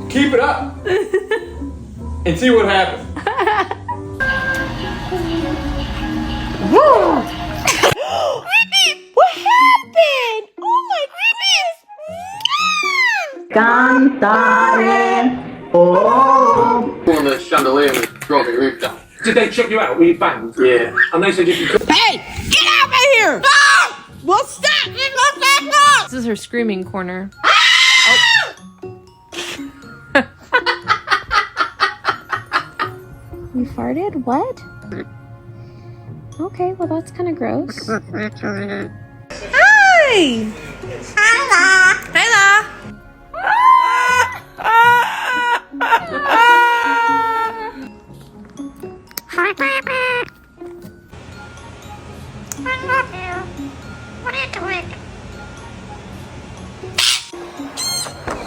Keep it up. And see what happens. What happened? Oh my goodness! Cantare. Oh. On the chandelier and drove it roof down. Did they check you out? Were you banged? Yeah. And they said if you could. Hey, get out of here! Ah! Well, stop! This is her screaming corner. You farted? What? Okay, well that's kind of gross. Hi!